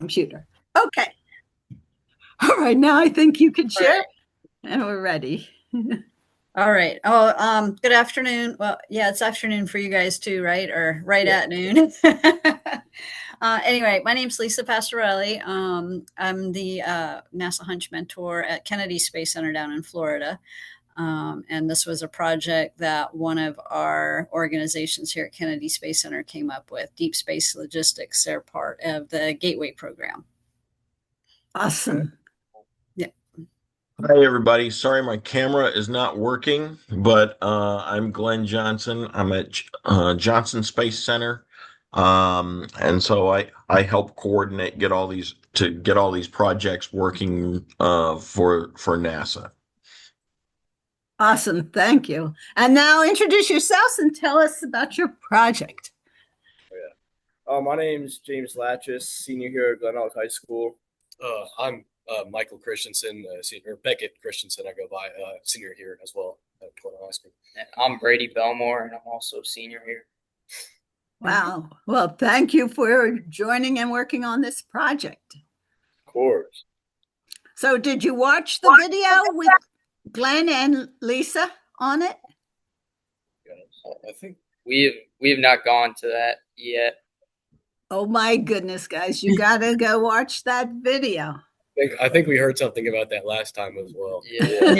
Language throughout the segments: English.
Computer. Okay. All right. Now I think you can share, and we're ready. All right. Oh, good afternoon. Well, yeah, it's afternoon for you guys too, right? Or right Yeah. at noon. Anyway, my name's Lisa Pastorelli. I'm the NASA Hunch mentor at Kennedy Space Center down in Florida. And this was a project that one of our organizations here at Kennedy Space Center came up with, Deep Space Logistics. They're part of the Gateway program. Awesome. Yeah. Hi, everybody. Sorry, my camera is not working, but I'm Glenn Johnson. I'm at Johnson Space Center, and so I help coordinate get all these projects working for NASA. Awesome. Thank you. And now introduce yourselves and tell us about your project. My name's James Latchis, senior here at Glenelg High School. I'm Michael Christensen, senior, Beckett Christensen, I go by, senior here as well at Portland High School. And I'm Brady Belmore, and I'm also senior here. Wow. Well, thank you for joining and working on this project. Of course. So, did you watch the video with Glenn and Lisa on it? I think we have not gone to that yet. Oh my goodness, guys, you got to go watch that video. I think we heard something about that last time as well. Yeah.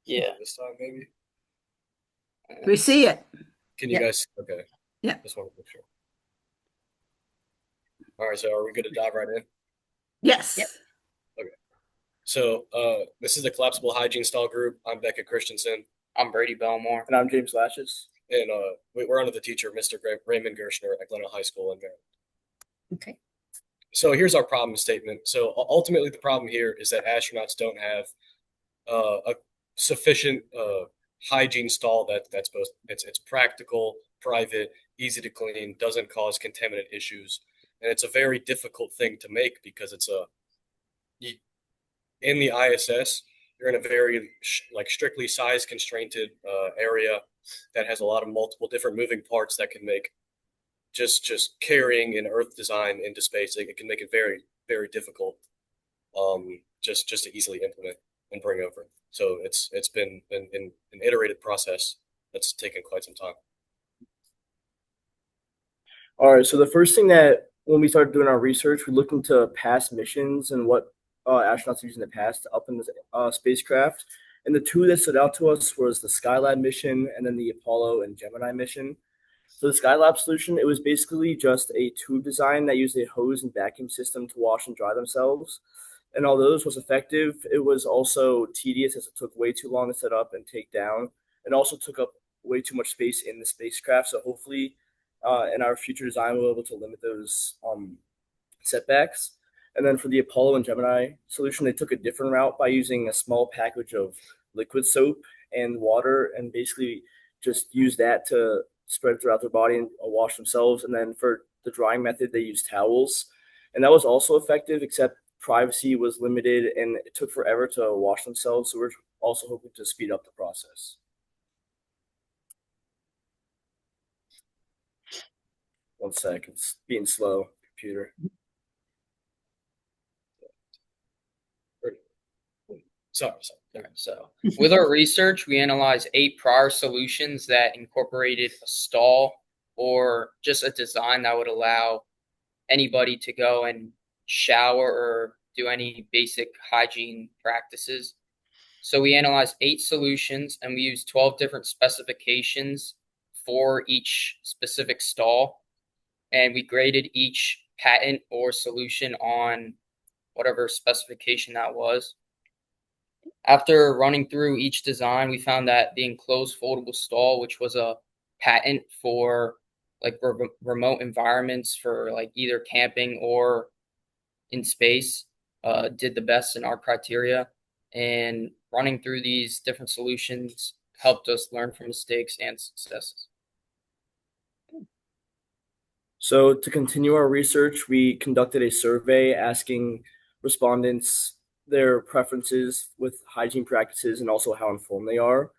Yeah. This time maybe. We see it. Can you guys? Okay. Yeah. Just want to make sure. All right. So are we good to dive right in? Yes. Yep. Okay. So this is the collapsible hygiene stall group. I'm Becca Christensen. I'm Brady Belmore. And I'm James Latchis. And we're under the teacher, Mr. Raymond Gershner at Glenelg High School in Maryland. Okay. So here's our problem statement. So ultimately, the problem here is that astronauts don't have a sufficient hygiene stall that's both it's practical, private, easy to clean, doesn't cause contaminant issues, and it's a very difficult thing to make because in the ISS you're in a very strictly size constrained area that has a lot of multiple different moving parts that can make just carrying an Earth design into space. It can make it very, very difficult just to easily implement and bring over. So it's been an iterated process that's taken quite some time. All right. So the first thing that when we started doing our research, we looked into past missions and what astronauts used in the past to up in the spacecraft. And the two that stood out to us was the Skylab mission and then the Apollo and Gemini mission. So the Skylab solution, it was basically just a tube design that used a hose and vacuum system to wash and dry themselves. And although this was effective, it was also tedious as it took way too long to set up and take down, and also took up way too much space in the spacecraft. So hopefully in our future design, we'll be able to limit those setbacks. And then for the Apollo and Gemini solution, they took a different route by using a small package of liquid soap and water and basically just use that to spread throughout their body and wash themselves. And then for the drying method, they used towels. And that was also effective, except privacy was limited and it took forever to wash themselves. So we're also hoping to speed up the process. One sec, it's being slow, computer. Sorry. So with our research, we analyzed 8 prior solutions that incorporated a stall or just a design that would allow anybody to go and shower or do any basic hygiene practices. So we analyzed 8 solutions and we used 12 different specifications for each specific stall. And we graded each patent or solution on whatever specification that was. After running through each design, we found that the enclosed foldable stall, which was a patent for remote environments for either camping or in space, did the best in our criteria. And running through these different solutions helped us learn from mistakes and successes. So to continue our research, we conducted a survey asking respondents their preferences with hygiene practices and also how informed they are.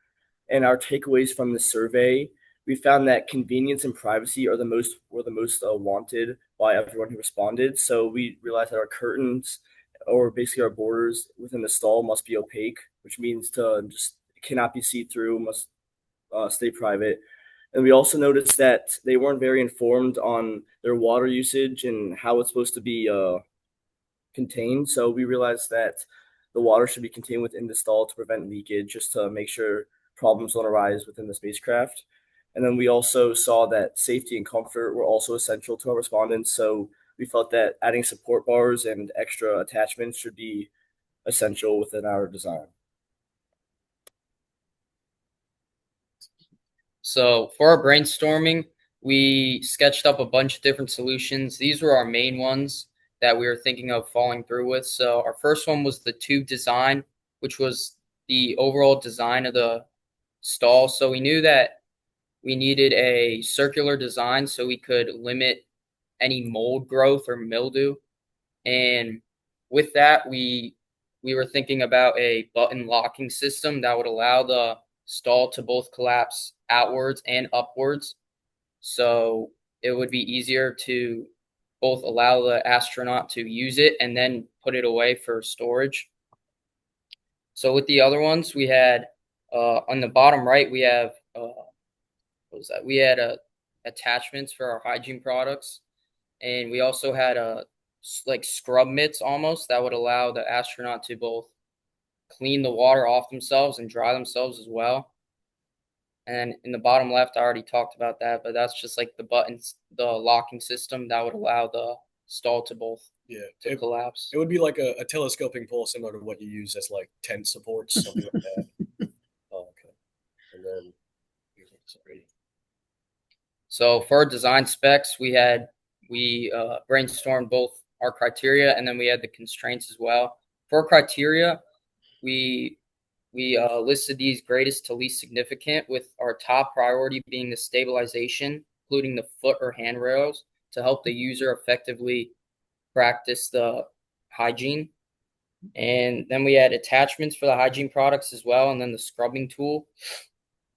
And our takeaways from the survey we found that convenience and privacy are the most wanted by everyone who responded. So we realized that our curtains, or basically our borders within the stall, must be opaque, which means to just cannot be see through, must stay private. And we also noticed that they weren't very informed on their water usage and how it's supposed to be contained. So we realized that the water should be contained within the stall to prevent leakage, just to make sure problems don't arise within the spacecraft. And then we also saw that safety and comfort were also essential to our respondents. So we felt that adding support bars and extra attachments should be essential within our design. So for our brainstorming, we sketched up a bunch of different solutions. These were our main ones that we were thinking of following through with. So our first one was the tube design, which was the overall design of the stall. So we knew that we needed a circular design so we could limit any mold growth or mildew. And with that, we were thinking about a button locking system that would allow the stall to both collapse outwards and upwards. So it would be easier to both allow the astronaut to use it and then put it away for storage. So with the other ones, we had on the bottom right, we have what was that? We had attachments for our hygiene products, and we also had like scrub mitts almost that would allow the astronaut to both clean the water off themselves and dry themselves as well. And in the bottom left, I already talked about that, but that's just like the buttons, the locking system that would allow the stall to both collapse. It would be like a telescoping pole similar to what you use as like tent supports, something like that. Oh, okay. And then sorry. So for our design specs, we brainstormed both our criteria and then we had the constraints as well. For criteria, we listed these greatest to least significant, with our top priority being the stabilization, including the foot or handrails, to help the user effectively practice the hygiene. And then we had attachments for the hygiene products as well, and then the scrubbing tool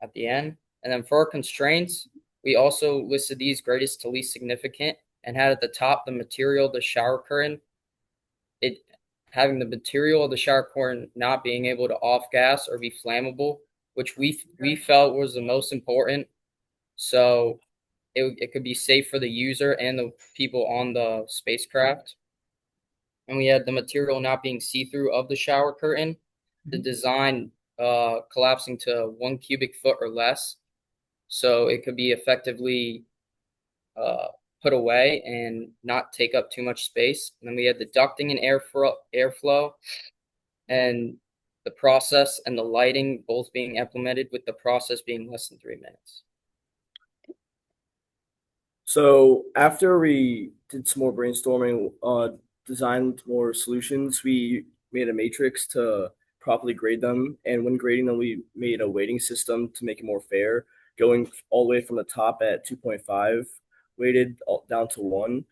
at the end. And then for our constraints, we also listed these greatest to least significant and had at the top the material of the shower curtain. Having the material of the shower curtain not being able to off gas or be flammable, which we felt was the most important. So it could be safe for the user and the people on the spacecraft. And we had the material not being see-through of the shower curtain, the design collapsing to 1 cubic foot or less. So it could be effectively put away and not take up too much space. And then we had the ducting and airflow and the process and the lighting both being implemented, with the process being less than 3 minutes. So after we did some more brainstorming, designed more solutions, we made a matrix to properly grade them. And when grading them, we made a weighting system to make it more fair, going all the way from the top at 2.5, weighted down to 1.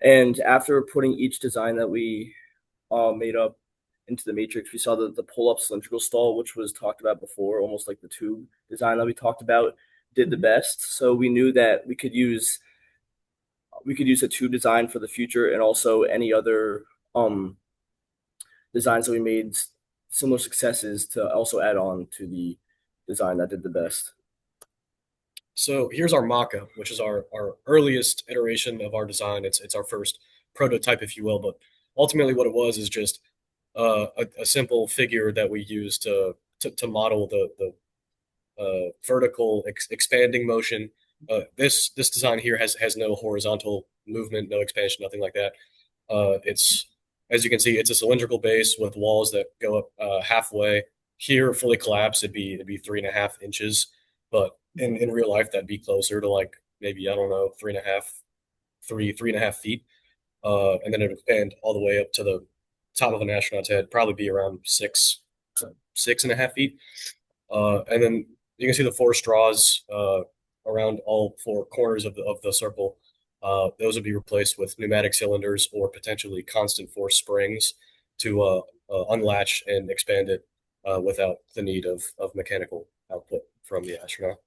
And after putting each design that we made up into the matrix, we saw that the pull-up cylindrical stall, which was talked about before, almost like the tube design that we talked about, did the best. So we knew that we could use a tube design for the future, and also any other designs that we made similar successes to also add on to the design that did the best. So here's our mock-up, which is our earliest iteration of our design. It's our first prototype, if you will. But ultimately, what it was is just a simple figure that we use to model the vertical expanding motion. This design here has no horizontal movement, no expansion, nothing like that. It's, as you can see, it's a cylindrical base with walls that go up halfway. Here, fully collapsed, it'd be 3.5 inches, but in real life, that'd be closer to like maybe, I don't know, 3.5 feet. And then it would expand all the way up to the top of an astronaut's head, probably be around 6.5 feet. And then you can see the 4 straws around all 4 corners of the circle. Those would be replaced with pneumatic cylinders or potentially constant force springs to unlatch and expand it without the need of mechanical output from the astronaut.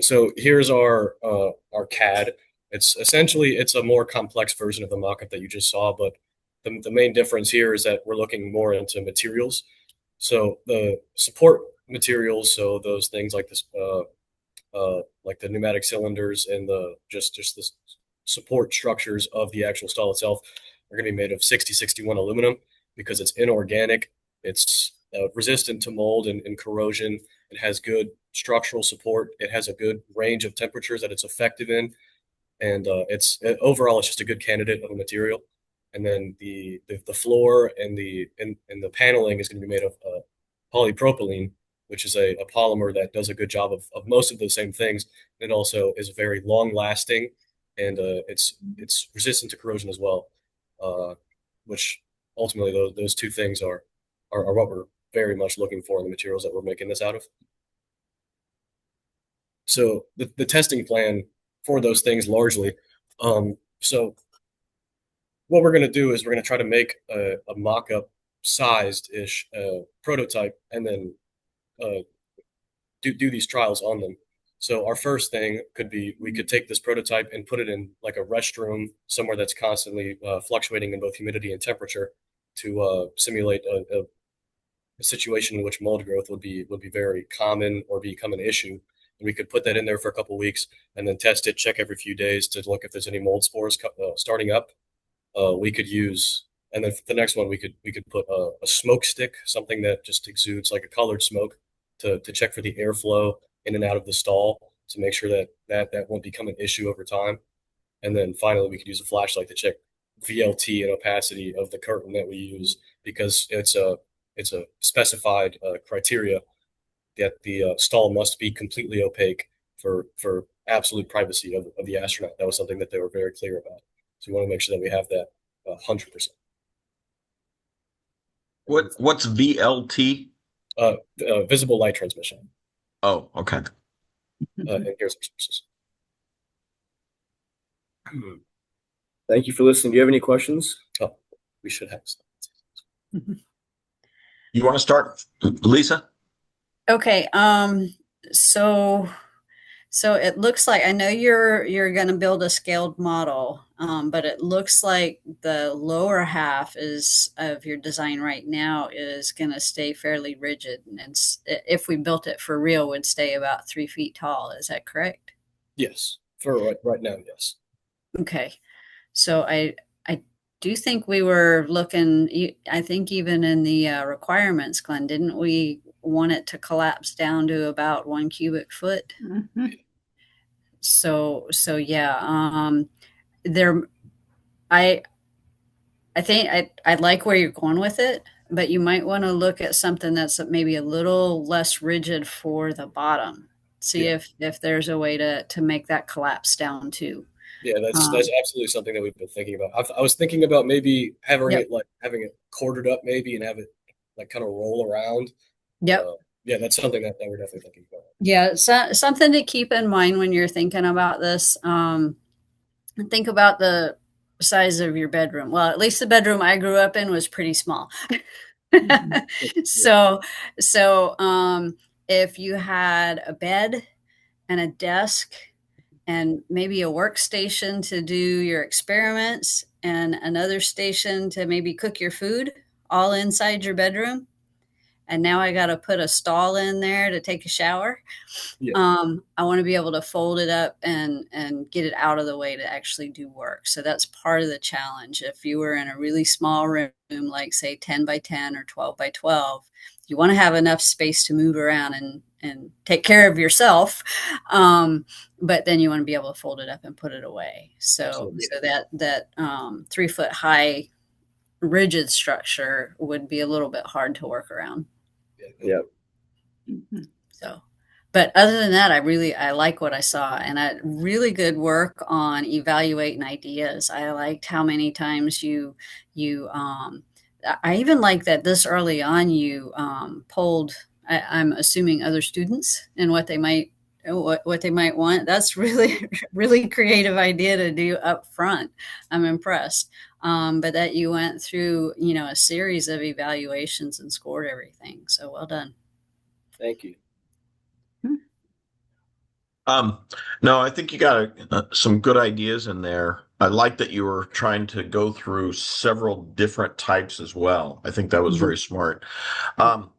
So here's our CAD. It's essentially it's a more complex version of the mockup that you just saw, but the main difference here is that we're looking more into materials. So the support materials, so those things like the pneumatic cylinders and the just the support structures of the actual stall itself are going to be made of 6061 aluminum because it's inorganic. It's resistant to mold and corrosion. It has good structural support. It has a good range of temperatures that it's effective in, and overall it's just a good candidate of a material. And then the floor and the paneling is going to be made of polypropylene, which is a polymer that does a good job of most of the same things. It also is very long lasting, and it's resistant to corrosion as well, which ultimately those two things are what we're very much looking for in the materials that we're making this out of. So the testing plan for those things largely. So what we're going to do is we're going to try to make a mock-up sized-ish prototype and then do these trials on them. So our first thing could be we could take this prototype and put it in like a restroom somewhere that's constantly fluctuating in both humidity and temperature to simulate a situation in which mold growth would be very common or become an issue. And we could put that in there for a couple of weeks and then test it, check every few days to look if there's any mold spores starting up. We could use, and then for the next one we could put a smoke stick, something that just exudes like a colored smoke, to check for the airflow in and out of the stall to make sure that won't become an issue over time. And then finally, we could use a flashlight to check VLT and opacity of the curtain that we use because it's a specified criteria that the stall must be completely opaque for absolute privacy of the astronaut. That was something that they were very clear about. So we want to make sure that we have that 100%. What's VLT? Visible light transmission. Oh, okay. And here's some sources. Thank you for listening. Do you have any questions? Oh, we should have some. You want to start, Lisa? Okay. So it looks like I know you're going to build a scaled model, but it looks like the lower half of your design right now is going to stay fairly rigid, and if we built it for real, would stay about 3 feet tall. Is that correct? Yes, for right now, yes. Okay, so I do think we were looking. I think even in the requirements, Glenn, didn't we want it to collapse down to about 1 cubic foot? Mm-hmm. So yeah, there, I think I like where you're going with it, but you might want to look at something that's maybe a little less rigid for the bottom. See Yeah. if there's a way to make that collapse down too. Yeah, that's absolutely something that we've been thinking about. I was thinking about maybe having it quartered up maybe and have it like kind of roll around. Yep. Yeah, that's something that we're definitely thinking about. Yeah, so something to keep in mind when you're thinking about this. Think about the size of your bedroom. Well, at least the bedroom I grew up in was pretty small. So if you had a bed and a desk and maybe a workstation to do your experiments and another station to maybe cook your food all inside your bedroom, and now I got to put a stall in there to take a shower. Yeah. I want to be able to fold it up and get it out of the way to actually do work. So that's part of the challenge. If you were in a really small room, like say 10 by 10 or 12 by 12, you want to have enough space to move around and take care of yourself. But then you want to be able to fold it up and put it away. So that 3 foot high rigid structure would be a little bit hard to work around. Yeah. Mm-hmm. So, but other than that, I like what I saw, and I really good work on evaluating ideas. I liked how many times you I even like that this early on you polled. I'm assuming other students and what they might want. That's really creative idea to do up front. I'm impressed. But that you went through, a series of evaluations and scored everything. So well done. Thank you. No, I think you got some good ideas in there. I like that you were trying to go through several different types as well. I think that was very smart. Um,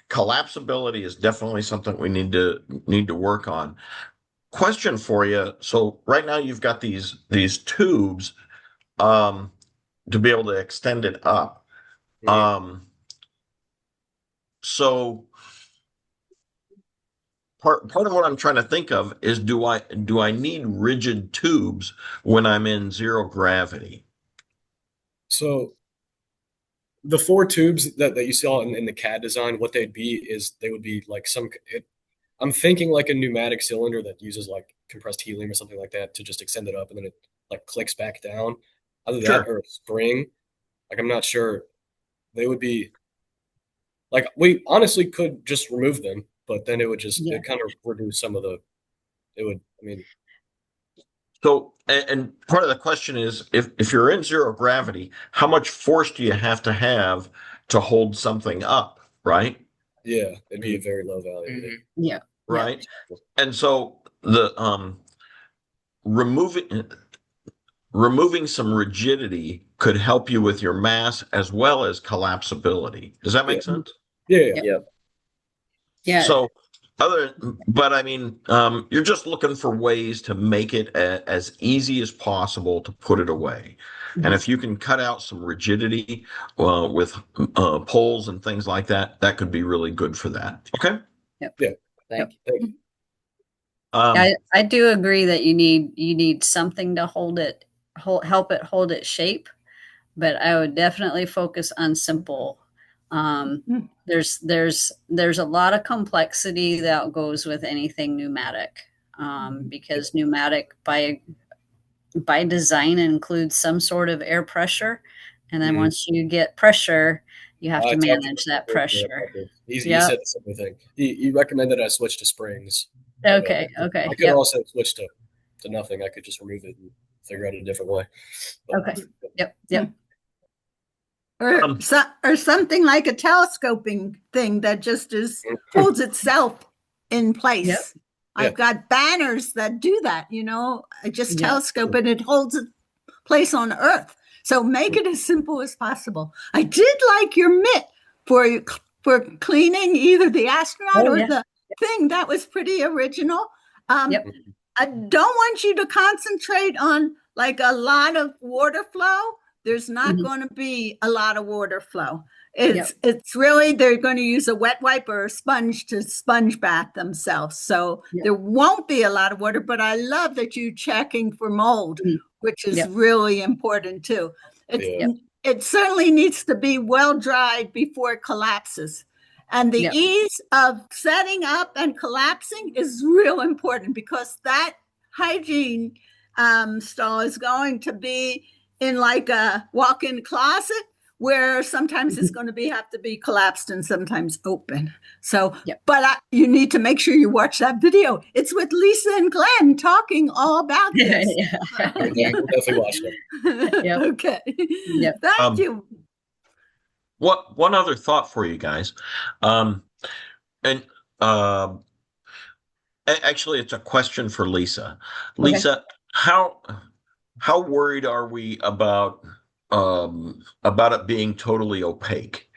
Collapsibility is definitely something we need to work on. Question for you. So right now you've got these tubes um, to be able to extend it up. Mhm. So part of what I'm trying to think of is do I need rigid tubes when I'm in zero gravity? So the four tubes that you saw in the CAD design, what they'd be is they would be like I'm thinking like a pneumatic cylinder that uses like compressed helium or something like that to just extend it up and then it like clicks back down. Either that Sure. or a spring. Like I'm not sure. They would be like we honestly could just remove them, but then Yeah. it kind of reduce some of the it would I mean So, and part of the question is if you're in zero gravity, how much force do you have to hold something up, right? yeah, it'd be a very low value. Mhm. Yeah. Yeah. Right. And so the removing removing some rigidity could help you with your mass as well as collapsibility. Does that Yeah. make sense? Yeah. Yeah. Yeah. So but I mean, you're just looking for ways to make it as easy as possible to put it away. And if you can cut out some rigidity with poles and things like that, that could be really good for that. Okay. Yep. Yeah. Thank you. Thank you. I do agree that you need something to help it hold its shape, but I would definitely focus on simple. There's a lot of complexity that goes with anything pneumatic, because pneumatic by design includes some sort of air pressure, and then Mhm. once you get pressure, you have to I talked to manage my that boyfriend pressure. about this. He Yep. said the same thing. He recommended I switch to springs. Okay. But Okay. I could Yep. also switch to nothing. I could just remove it and figure out a different way. But, Okay. Yep. Yep. Or um, or something like a telescoping thing that just holds itself in Yep. place. Yeah. I've got banners that do that, I just Yeah. telescope and it holds its place on Earth. So make it as simple as possible. I did like your mitt for cleaning either the astronaut Oh or yeah. the thing. That was pretty original. Yep. I don't want you to concentrate on like a lot of water flow. There's not Mhm. going to be a lot of water flow. Yep. It's really they're going to use a wet wipe or a sponge to sponge bath themselves. So Yep. there won't be a lot of water, but I love that you're checking for mold, Mhm. which is Yep. really important too. Yeah. It certainly needs to be well dried before it collapses. And the Yep. ease of setting up and collapsing is real important because that hygiene stall is going to be in like a walk-in closet where sometimes it's going to have to be collapsed and sometimes open. So, Yep. but you need to make sure you watch that video. It's with Lisa and Glenn talking all about this. Yeah. We'll definitely watch that. Yep. Okay. Yep. Thank you. one other thought for you guys, and uh, actually, it's a question for Lisa. Okay. Lisa, how worried are we about it being totally opaque?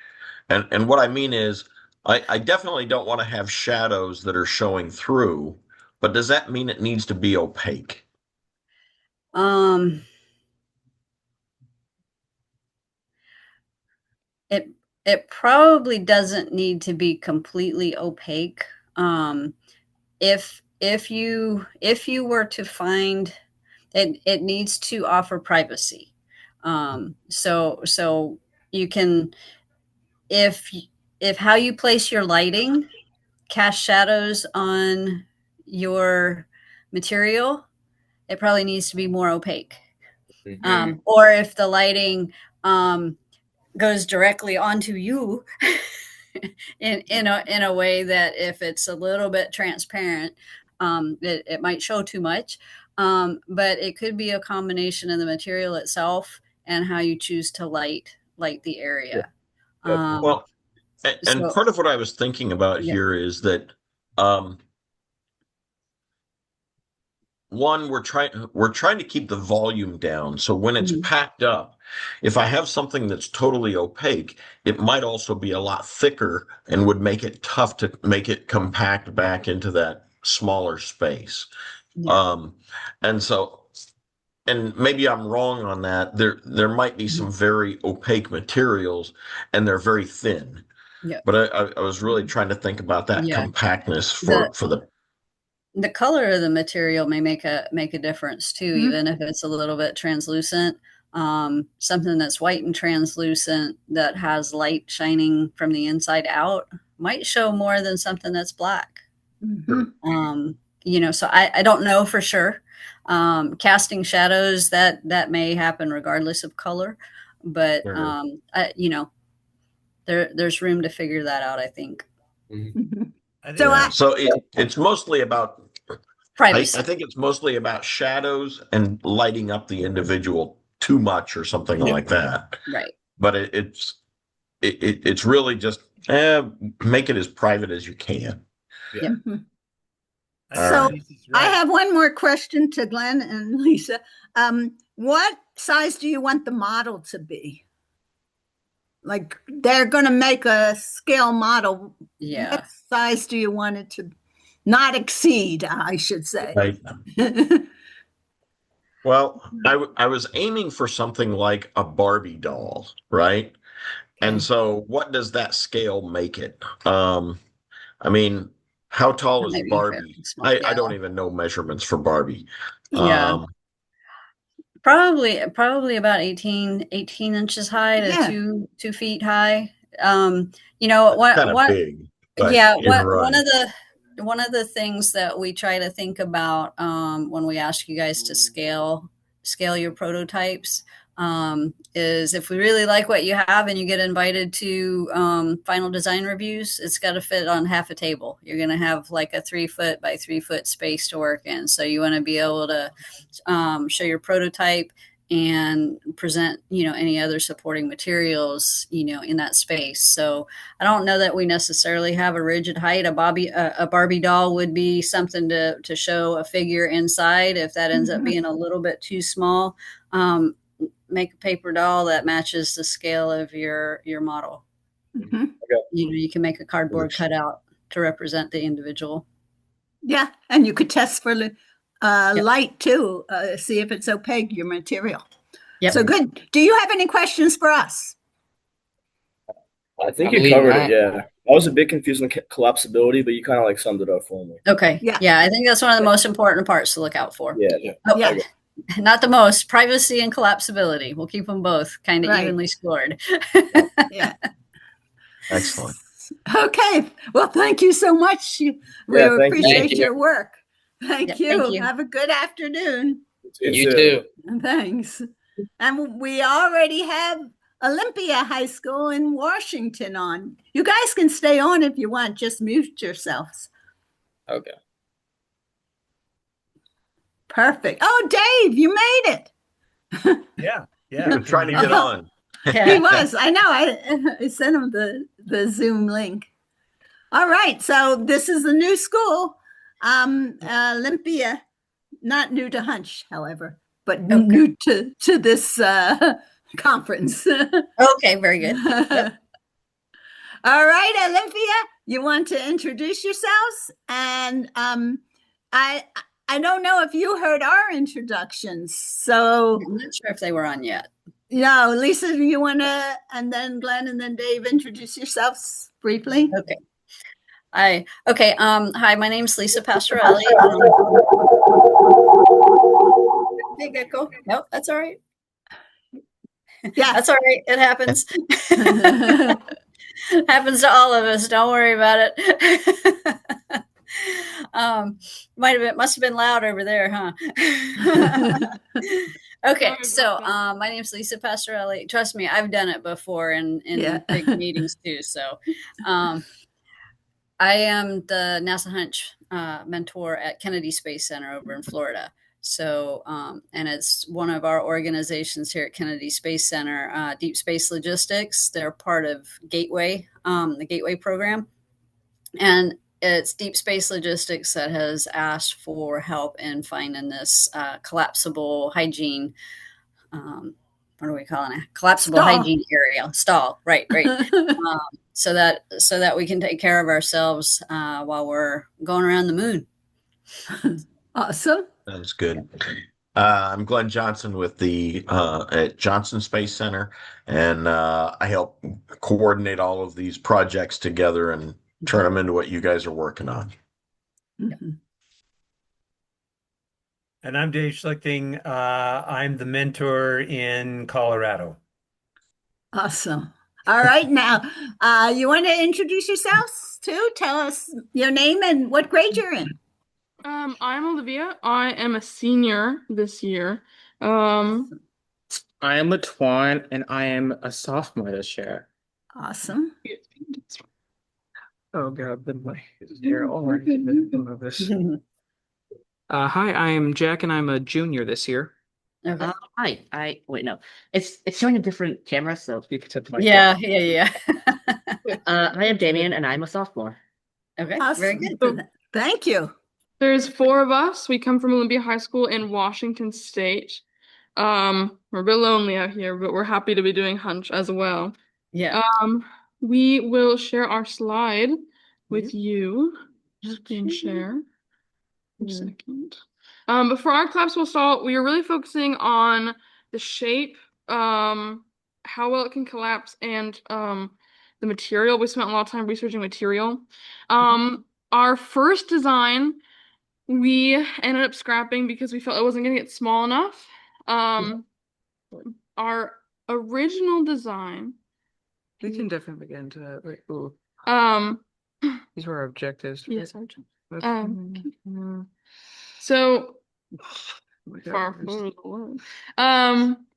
And what I mean is, I definitely don't want to have shadows that are showing through, but does that mean it needs to be opaque? Um, it it probably doesn't need to be completely opaque. If you were to find it needs to offer privacy. So you can if if how you place your lighting cast shadows on your material, it probably needs to be more opaque. Or if the lighting goes directly onto you in a way that if it's a little bit transparent, it might show too much. But it could be a combination of the material itself and how you choose to light the area. Well, and So part of what I was thinking about yeah. here is that um, one, we're trying to keep the volume down. So when it's Mhm. packed up, if I have something that's totally opaque, it might also be a lot thicker and would make it tough to make it compact back into that smaller space. Yeah. And so, and maybe I'm wrong on that. There might be some very opaque materials, and they're very thin. Yeah. But I was really trying to think about that Yeah. compactness The for the color of the material may make a difference too, Mhm. even if it's a little bit translucent. Something that's white and translucent that has light shining from the inside out might show more than something that's black. Mhm. So I don't know for sure. Casting shadows that may happen regardless of color, but Sure. there's room to figure that out, I think. Mhm. I think So Yeah. So it's mostly about Privacy. I think it's mostly about shadows and lighting up the individual too much or something Yeah. like that. Right. But it's really just make it as private as you can. Yeah. Mhm. I All So right. Lisa's I right. have one more question to Glenn and Lisa. What size do you want the model to be? Like they're going to make a scale model. Yeah. What size do you want it to not exceed, I should say? Right. Well, I was aiming for something like a Barbie doll, right? And Okay. so what does that scale make it? I mean, how tall That is might be fairly Barbie? small. I Yeah. don't even know measurements for Barbie. Yeah. Um, Probably about 18 inches high to Yeah. 2 feet high. What kind of big, but yeah, you're one right. of the things that we try to think about when we ask you guys to scale your prototypes is if we really like what you have and you get invited to final design reviews, it's got to fit on half a table. You're going to have like a 3 foot by 3 foot space to work in, so you want to be able to show your prototype and present any other supporting materials in that space. So I don't know that we necessarily have a rigid height. A Barbie doll would be something to show a figure inside. If that ends up being a little bit too small, make a paper doll that matches the scale of your model. Mhm. You can make a cardboard cutout to represent the individual. Yeah, and you could test for Yep. light too, see if it's opaque, your material. Yep. So good. Do you have any questions for us? I think I you believe covered not. it. Yeah, I was a bit confused on collapsibility, but you kind of like summed it up for me. Okay. Yeah. Yeah, I think that's one of the most important parts to look out for. Yeah. Yeah. Oh, Yeah. not the most. Privacy and collapsibility. We'll keep them both kind of Right. evenly scored. Yeah. Excellent. Okay. Well, thank you so much. We Yeah, thank you. appreciate Thank you. your work. Thank Yep, you. thank you. Have a good afternoon. You too. Thanks. And we already have Olympia High School in Washington on. You guys can stay on if you want. Just mute yourselves. Okay. Perfect. Oh, Dave, you made it. Yeah. He Yeah. was trying to get on. He was. I know. I sent him the Zoom link. All right. So this is the new school, Olympia. Not new to Hunch, however, but new to this conference. Okay, very good. Yep. All right, Olympia, you want to introduce yourselves? And I don't know if you heard our introductions. So I'm not sure if they were on yet. no, Lisa, do you want to, and then Glenn and then Dave, introduce yourselves briefly? Okay. Hi, my name's Lisa Pastorelli. Big echo. Nope, that's all right. Yeah. That's all right. It happens. Happens to all of us. Don't worry about it. Must have been loud over there, huh? Okay, so my name's Lisa Pastorelli. Trust me, I've done it before in Yeah. big meetings too. So I am the NASA HUNCH mentor at Kennedy Space Center over in Florida. So, and it's one of our organizations here at Kennedy Space Center, Deep Space Logistics. They're part of Gateway, the Gateway program. And it's Deep Space Logistics that has asked for help in finding this collapsible hygiene. What are we calling it? Collapsible Stall. hygiene area stall. Right. So that we can take care of ourselves while we're going around the moon. Awesome. Sounds good. I'm Glenn Johnson with the at Johnson Space Center, and I help coordinate all of these projects together and turn them into what you guys are working on. Mhm. And I'm Dave Schlichting. I'm the mentor in Colorado. Awesome. All right, now you want to introduce yourselves too? Tell us your name and what grade you're in. I'm Olivia. I am a senior this year. I am Latwan, and I am a sophomore this year. Awesome. Oh God, they're all right. Of this. Hi, I am Jack, and I'm a junior this year. Okay. Hi. Wait, no. It's showing a different camera, so You can touch my Yeah. I am Damien, and I'm a sophomore. Okay. Awesome. Very good. Thank you. There's 4 of us. We come from Olympia High School in Washington State. We're a bit lonely out here, but we're happy to be doing Hunch as well. Yeah. We will share our slide with you. Screen share. A second. But for our collapsible stall, we are really focusing on the shape, how well it can collapse, and the material. We spent a lot of time researching material. Our first design, we ended up scrapping because we felt it wasn't going to get small enough. Our original design. We can definitely get into that. Wait, ooh. These were our objectives. Yes, our so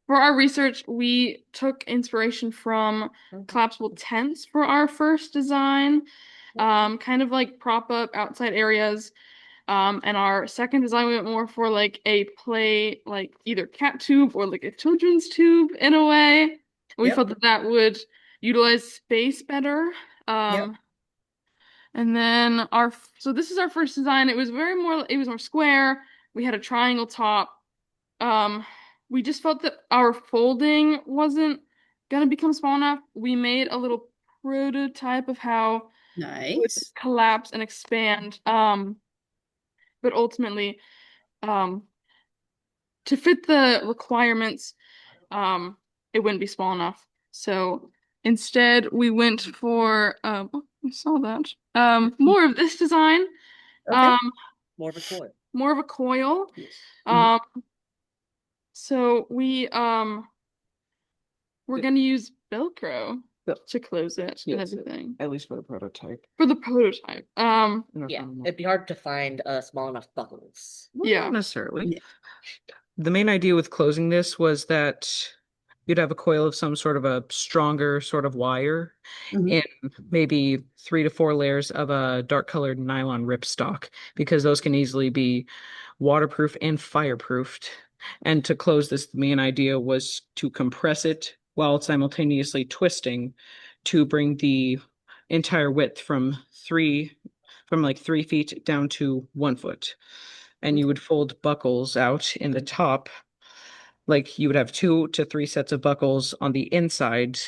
for our research, we took inspiration from collapsible tents for our first design, kind of like prop up outside areas. And our second design, we went more for like a play, like either cat tube or like a children's tube in a way. We felt that would utilize space better. And then so this is our first design. It was more square. We had a triangle top. We just felt that our folding wasn't gonna become small enough. We made a little prototype of how it would collapse and expand. But ultimately, to fit the requirements, it wouldn't be small enough. So instead, we went for we saw that more of this design. Okay. More of a coil. More of a coil. Yes. So we're gonna use Velcro to close it and everything. At least for the prototype. For the prototype. Yeah, it'd be hard to find small enough buckles. Not necessarily. The main idea with closing this was that you'd have a coil of some sort of a stronger sort of wire and maybe 3 to 4 layers of a dark colored nylon ripstock, because those can easily be waterproof and fireproofed. And to close this, the main idea was to compress it while simultaneously twisting to bring the entire width from 3 feet down to 1 foot. And you would fold buckles out in the top. Like you would have 2 to 3 sets of buckles on the inside.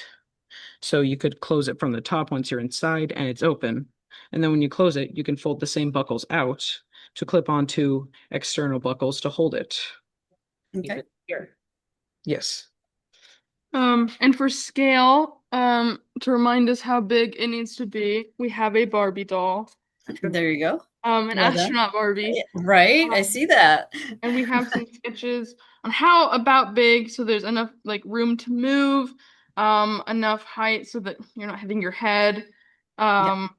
So you could close it from the top once you're inside and it's open. And then when you close it, you can fold the same buckles out to clip onto external buckles to hold it. Okay. Yes. And for scale, to remind us how big it needs to be, we have a Barbie doll. There you go. An astronaut Barbie. Right. I see that. And we have some sketches on how about big, so there's enough like room to move, enough height so that you're not hitting your head, and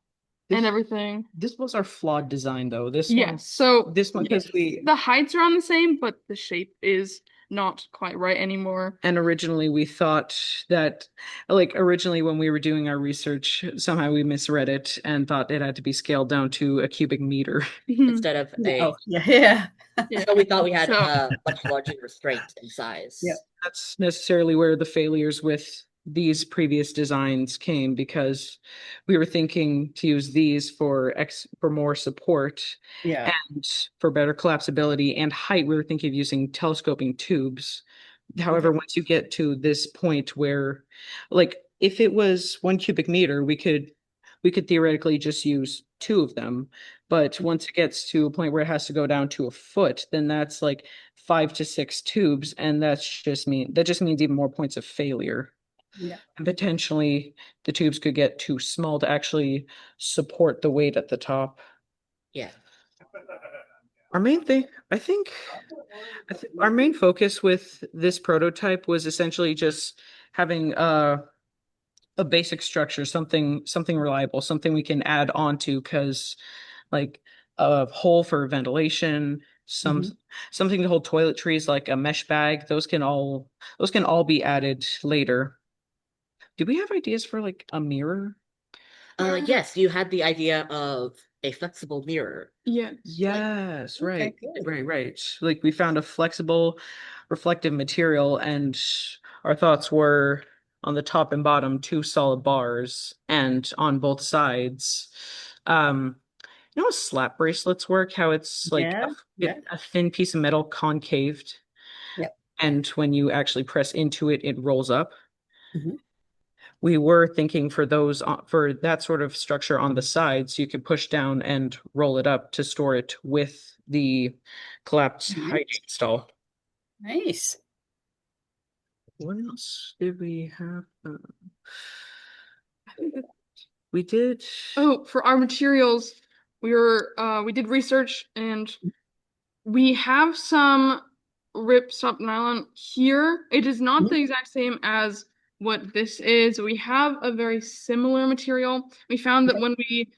everything. This was our flawed design though. Because the heights are on the same, but the shape is not quite right anymore. And originally we thought that, like originally when we were doing our research, somehow we misread it and thought it had to be scaled down to a cubic meter. Instead of a... So we thought we had a much larger restraint in size. Yeah, that's necessarily where the failures with these previous designs came, because we were thinking to use these for more support Yeah. and for better collapsibility and height. We were thinking of using telescoping tubes. However, once you get to this point where, like, if it was 1 cubic meter, we could theoretically just use 2 of them. But once it gets to a point where it has to go down to a foot, then that's like 5 to 6 tubes, and that just means even more points of failure. Yeah. And potentially the tubes could get too small to actually support the weight at the top. Yeah. Our main thing, our main focus with this prototype was essentially just having a basic structure, something reliable, something we can add on to, because like a hole for ventilation, something to hold toiletries, like a mesh bag, those can all be added later. Do we have ideas for like a mirror? Yes, you had the idea of a flexible mirror. Yes. Yes, Okay, right. good. Right. Like we found a flexible reflective material, and our thoughts were on the top and bottom 2 solid bars, and on both sides. You know how slap bracelets work? How it's like a thin piece of metal concaved, Yep. and when you actually press into it, it rolls up. Mhm. We were thinking for for that sort of structure on the sides, you could push down and roll it up to store it with the collapsed Nice. hygiene stall. Nice. What else did we have? We did. Oh, for our materials, we did research, and we have some ripstop nylon here. It is not the exact same as what this is. We have a very similar material. We found that when we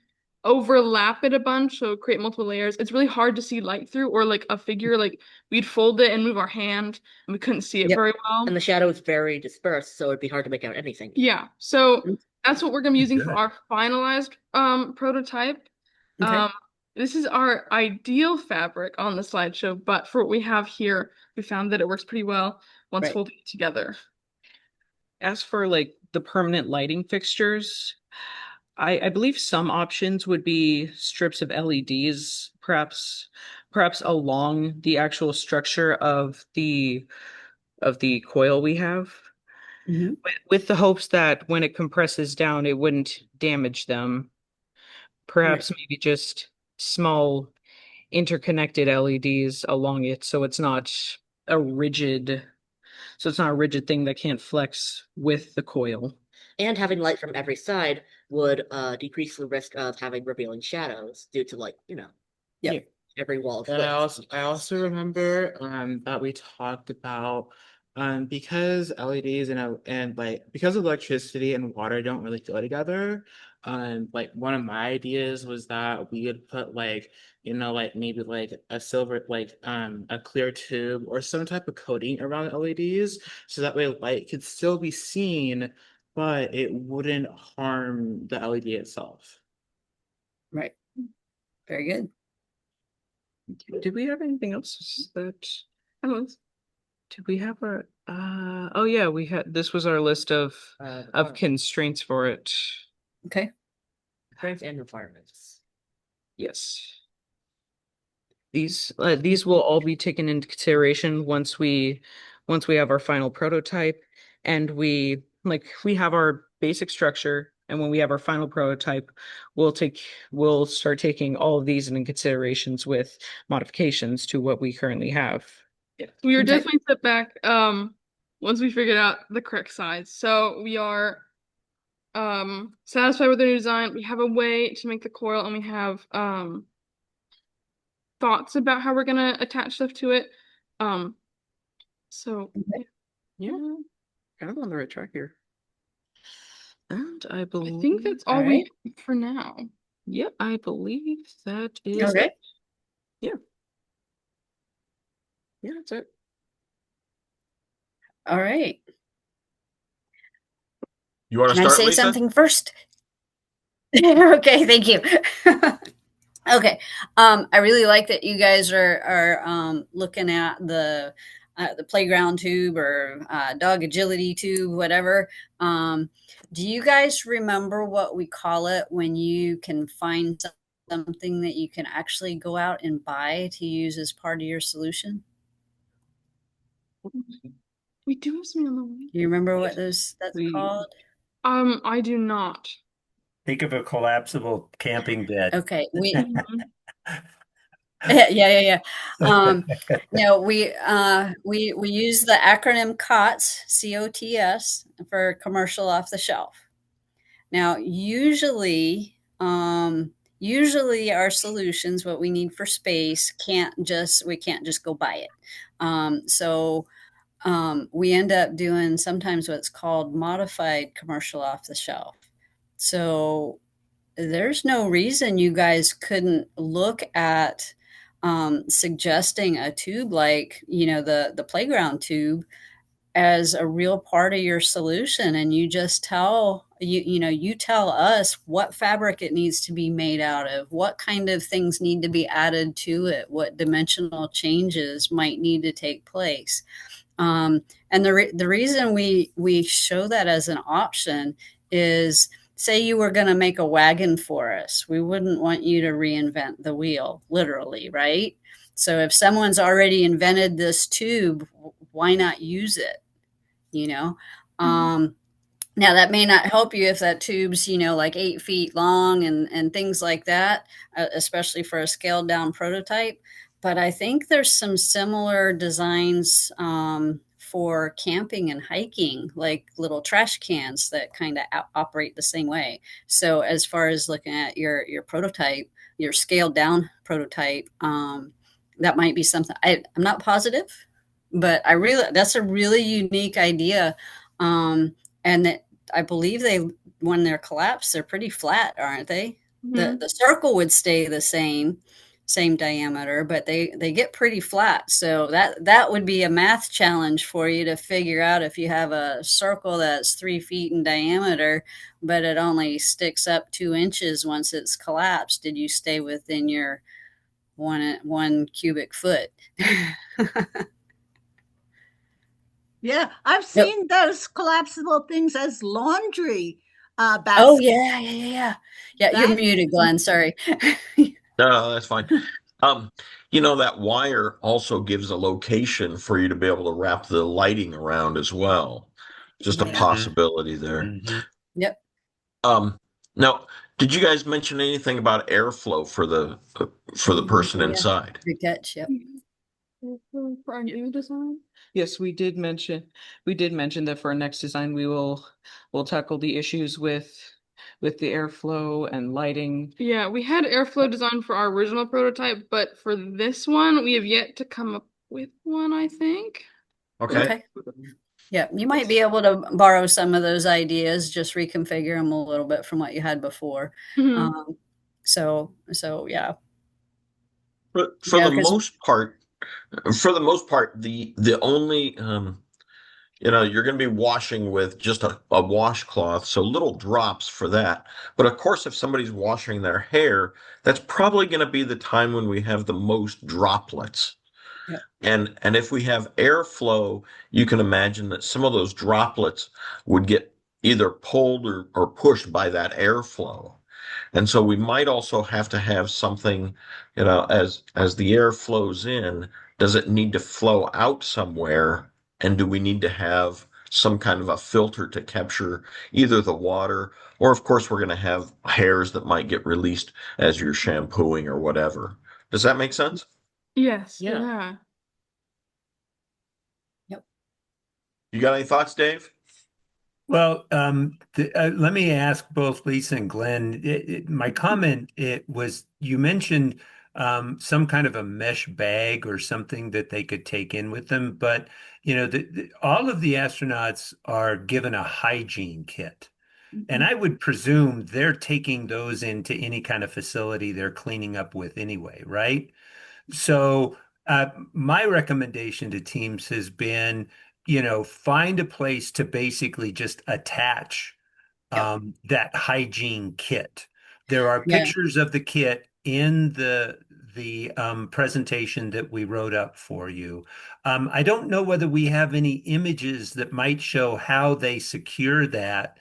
overlap it a bunch, so create multiple layers, it's really hard to see light through, or like a figure, like we'd fold it and move our hand and we couldn't see it very well. And the shadow is very dispersed, so it'd be hard to make out anything. Yeah, so that's what we're gonna be using for our finalized prototype. Okay. This is our ideal fabric on the slideshow, but for what we have here, we found that it works pretty well once folded together. As for like the permanent lighting fixtures, I believe some options would be strips of LEDs, perhaps along the actual structure of the coil we have, with the hopes that when it compresses down, it wouldn't damage them. Perhaps maybe just small interconnected LEDs along it, so it's not a rigid thing that can't flex with the coil. And having light from every side would decrease the risk of having revealing shadows due to, like, every wall. And I also remember that we talked about because LEDs and like because electricity and water don't really go together. Like one of my ideas was that we would put like like maybe like a silver a clear tube or some type of coating around LEDs, so that way light could still be seen, but it wouldn't harm the LED itself. Right. Very good. Did we have anything else that did we have a oh yeah, this was our list of constraints for it. Okay. Constraints and requirements. Yes. These will all be taken into consideration once we have our final prototype, and we have our basic structure, and when we have our final prototype, we'll start taking all of these into considerations with modifications to what we currently have. Yeah. We were definitely set back once we figured out the correct size. So we are satisfied with the new design. We have a way to make the coil, and we have thoughts about how we're gonna attach stuff to it. So yeah, kind of on the right track here. And I think that's all we have for now. Yeah, I believe that is okay. Yeah. Yeah, that's it. All right. You want to Can start, I say Lisa? something first? Okay, thank you. Okay. I really like that you guys are looking at the the playground tube or dog agility tube, whatever. Do you guys remember what we call it when you can find something that you can actually go out and buy to use as part of your solution? We do have something on the way. Do you remember what that's called? I do not. Think of a collapsible camping bed. Okay, we Mhm. yeah. We use the acronym COTS, COTS, for commercial off the shelf. Now, usually our solutions, what we need for space, we can't just go buy it. We end up doing sometimes what's called modified commercial off the shelf. So there's no reason you guys couldn't look at suggesting a tube like, the playground tube as a real part of your solution. And you just you tell us what fabric it needs to be made out of, what kind of things need to be added to it, what dimensional changes might need to take place. And the reason we show that as an option is, say you were going to make a wagon for us. We wouldn't want you to reinvent the wheel, literally, right? So if someone's already invented this tube, why not use it? Now that may not help you if that tube's, like 8 feet long and things like that, especially for a scaled down prototype. But I think there's some similar designs for camping and hiking, like little trash cans that kind of operate the same way. So as far as looking at your prototype, your scaled down prototype, that might be something. I'm not positive, but that's a really unique idea. And that I believe when they're collapsed, they're pretty flat, aren't they? Mhm. The circle would stay the same diameter, but they get pretty flat. So that would be a math challenge for you to figure out. If you have a circle that's 3 feet in diameter, but it only sticks up 2 inches once it's collapsed, did you stay within your one cubic foot? Yeah, I've Yep. seen those collapsible things as laundry Oh baskets. yeah. You're That muted, Glenn. Sorry. No, that's fine. That wire also gives a location for you to be able to wrap the lighting around as well. Just a Yeah. possibility there. Yep. Now, did you guys mention anything about airflow for the person Yeah. inside? Good catch. Yep. For our new design? Yes, we did mention that for our next design we'll tackle the issues with the airflow and lighting. Yeah, we had airflow design for our original prototype, but for this one, we have yet to come up with one, I think. Okay. Yeah, you might be able to borrow some of those ideas, just reconfigure them a little bit from what you had before. Mhm. So yeah. For Yeah, the 'cause most part, the only you're going to be washing with just a washcloth, so little drops for that. But of course, if somebody's washing their hair, that's probably going to be the time when we have the most droplets. Yep. And if we have airflow, you can imagine that some of those droplets would get either pulled or pushed by that airflow. And so we might also have to have something, as the air flows in, does it need to flow out somewhere? And do we need to have some kind of a filter to capture either the water, or of course we're going to have hairs that might get released as you're shampooing or whatever. Does that make sense? Yes, Yeah. yeah. Yep. You got any thoughts, Dave? Well, let me ask both Lisa and Glenn. My comment it was you mentioned some kind of a mesh bag or something that they could take in with them, but all of the astronauts are given a hygiene kit, and I would presume they're taking those into any kind of facility they're cleaning up with anyway, right? So, my recommendation to teams has been, find a place to basically just attach that hygiene kit. There are Yeah. pictures of the kit in the presentation that we wrote up for you. I don't know whether we have any images that might show how they secure that,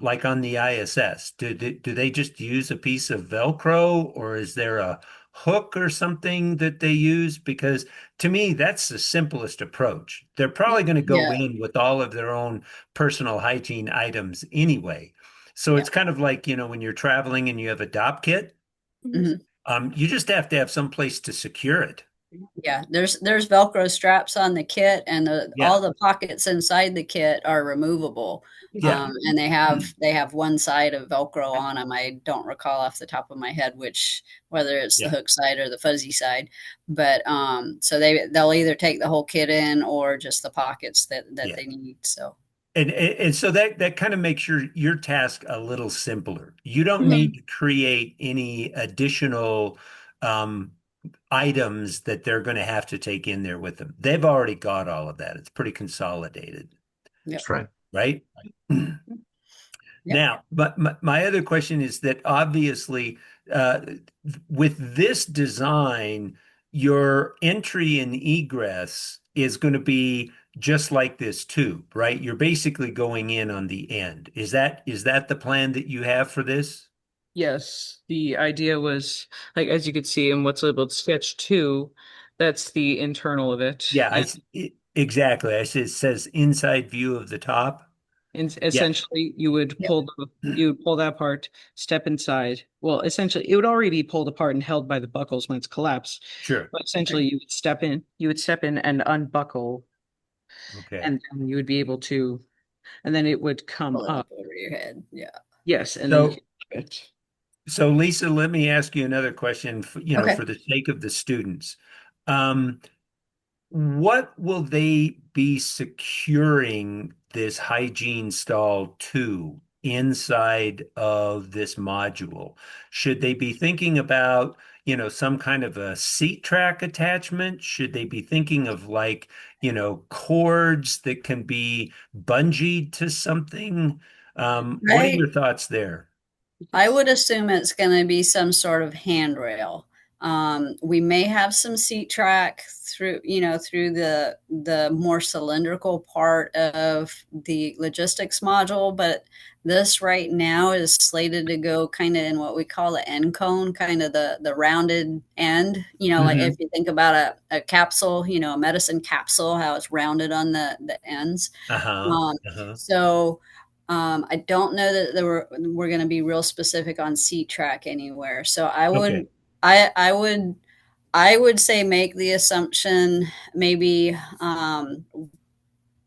like on the ISS. Do they just use a piece of Velcro, or is there a hook or something that they use? Because to me, that's the simplest approach. They're probably going to go Yeah. in with all of their own personal hygiene items anyway. So Yeah. it's kind of like, when you're traveling and you have a DOP kit, Mhm. you just have to have some place to secure it. Yeah, there's Velcro straps on the kit, and Yeah. all the pockets inside the kit are removable. Yeah. And they have one side of Velcro on them. I don't recall off the top of my head whether it's the hook side or the fuzzy side, but so they'll either take the whole kit in or just the pockets that they need. So. And so that kind of makes your task a little simpler. You don't need to create any additional items that they're going to have to take in there with them. They've already got all of that. It's pretty consolidated. Yep. That's Right? Now, but my other question is that obviously, with this design, your entry and egress is going to be just like this tube, right? You're basically going in on the end. Is that the plan that you have for this? Yes, the idea was, like, as you could see in what's labeled sketch 2, that's the internal of it. Yeah, exactly. It says inside view of the top. And essentially, you would pull that part, step inside. Well, essentially, it would already be pulled apart and held by the buckles when it's collapsed. Sure. But essentially, you would step in and unbuckle. Okay. And then you would be able to, and then it would come Pull it up up over your head. Yeah. Yes, and then So Lisa, let me ask you another question, for Okay. the sake of the students. What will they be securing this hygiene stall to inside of this module? Should they be thinking about, some kind of a seat track attachment? Should they be thinking of like, cords that can be bungeed to something? What are your thoughts there? I would assume it's going to be some sort of handrail. We may have some seat track through the more cylindrical part of the logistics module, but this right now is slated to go kind of in what we call the end cone, kind of the rounded end. Like if you think about a capsule, a medicine capsule, how it's rounded on the ends. So. I don't know that we're going to be real specific on seat track anywhere. So I would, I would say make the assumption maybe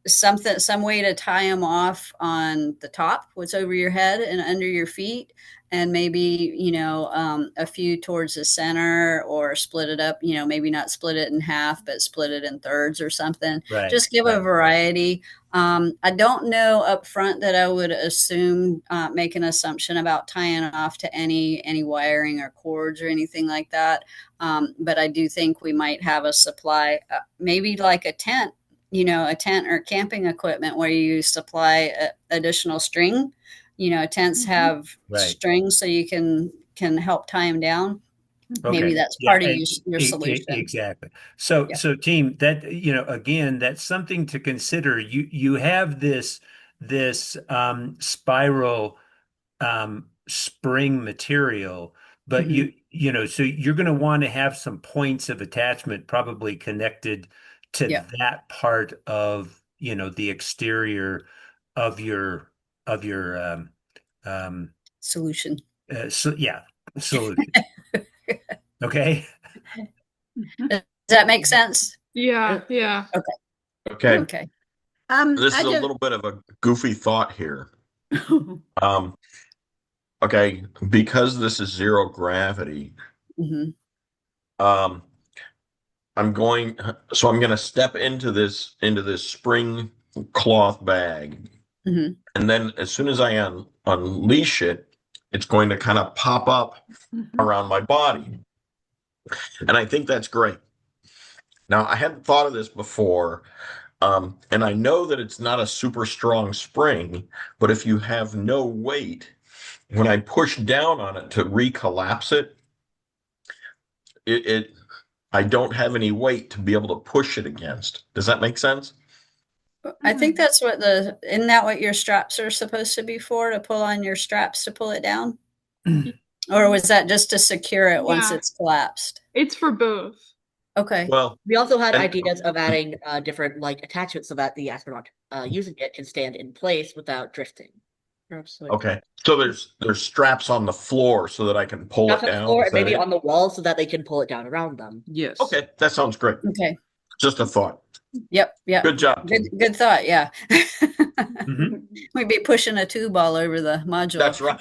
some way to tie them off on the top, what's over your head and under your feet, and maybe a few towards the center, or split it up, maybe not split it in half but split it in thirds or something. Just give a variety. I don't know up front that I would assume make an assumption about tying off to any wiring or cords or anything like that, but I do think we might have a supply, maybe like a tent or camping equipment, where you supply additional string. Tents have strings, so you can help tie them down. Maybe that's part of your solution. Exactly. So team, that, again, that's something to consider. You have this spiral spring material, but so you're going to want to have some points of attachment probably connected to that part of, the exterior of your solution. Solution. Okay. Does that make sense? Yeah. Okay. This is a just little bit of a goofy thought here. Okay, because this is zero gravity, I'm going to step into this spring cloth bag, and then as soon as I unleash it, it's going to kind of pop up around my body. And I think that's great. Now, I hadn't thought of this before, and I know that it's not a super strong spring, but if you have no weight, when I push down on it to recollapse it, I don't have any weight to be able to push it against. Does that make sense? I think that's what isn't that what your straps are supposed to be for, to pull on your straps to pull it down? Or was that just to secure it once Yeah. it's collapsed? It's for both. Okay. Well, We also had and- ideas of adding different like attachments so that the astronaut using it can stand in place without drifting. Perhaps like okay. So there's straps on the floor so that I can pull Straps it on the down. floor Is and that maybe it? on the wall so that they can pull it down around them. Yes. Okay, that sounds great. Okay. Just a thought. Yep. Good job, team. Good thought. Yeah. Mhm. We'd be pushing a tube all over the module. That's right.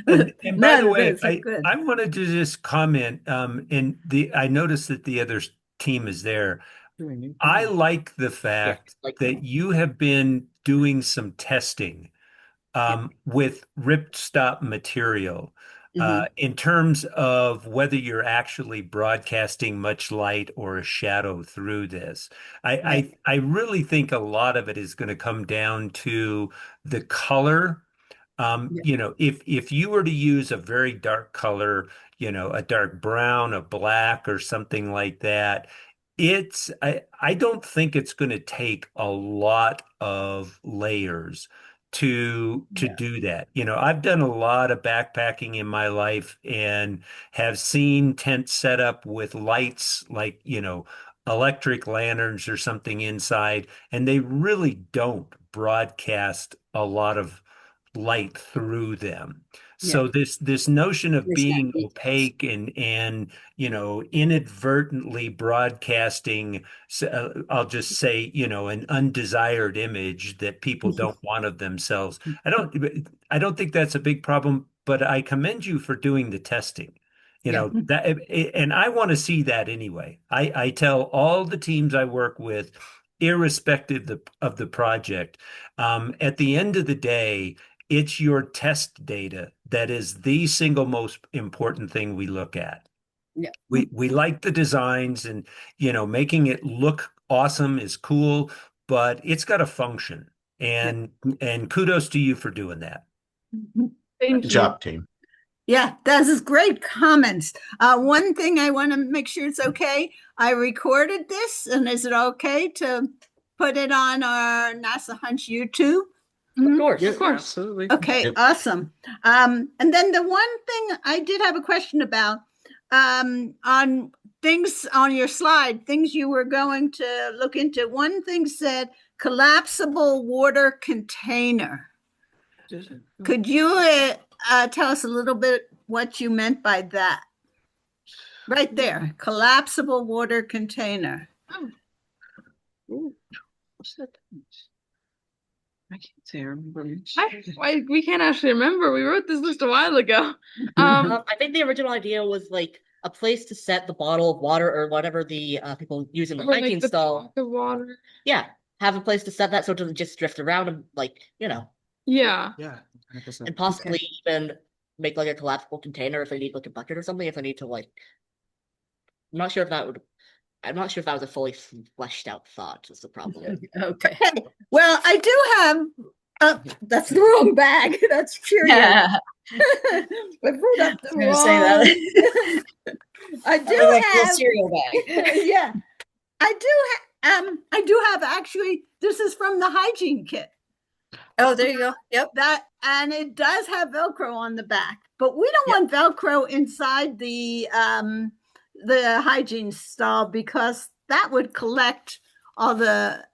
And by the No, way, that's good. I wanted to just comment, I noticed that the other team is there. I like the fact like that you have been doing some testing with ripstop material in terms of whether you're actually broadcasting much light or a shadow through this. I really think a lot of it is going to come down to the color. You know, if you were to use a very dark color, you know, a dark brown, a black, or something like that, I don't think it's going to take a lot of layers to do that. You know, I've done a lot of backpacking in my life and have seen tents set up with lights like, you know, electric lanterns or something inside, and they really don't broadcast a lot of light through them. So this notion of It's got being details. opaque and you know inadvertently broadcasting, I'll just say, you know, an undesired image that people don't want of themselves. I don't think that's a big problem, but I commend you for doing the testing. You know that, and I want to see that anyway. I tell all the teams I work with, irrespective of the project, at the end of the day, it's your test data that is the single most important thing we look at. Yeah. We like the designs and, you know, making it look awesome is cool, but it's got to function. And kudos to you for doing that. Thank Good you. job, team. Yeah, that's great comments. One thing I want to make sure it's okay. I recorded this, and is it okay to put it on our NASA Hunch YouTube? Of course. Of course. absolutely. Okay, Yep. awesome. And then the one thing I did have a question about, on things on your slide, things you were going to look into. One thing said collapsible water container. Could you tell us a little bit what you meant by that? Right there, collapsible water container. What's that? I can't say I remember. We can't actually remember. We wrote this list a while ago. I think the original idea was like a place to set the bottle of water or whatever the people use in the or like hiking the stall. The water. Yeah, have a place to set that so it doesn't just drift around and like, you know, Yeah. Yeah, 100%. and possibly even make like a collapsible container if they need like a bucket or something. If they need to like, I'm not sure if that was a fully fleshed out thought. Is the problem? Okay. Well, I do have, that's the wrong bag. That's Cheerios. Yeah. I put up the gonna say that. wrong. I do Like a have, cereal bag. yeah, I do have actually, this is from the hygiene kit. Oh, there you go. Yep. And it does have Velcro on the back, but we don't want Velcro inside the hygiene stall because that would collect all the.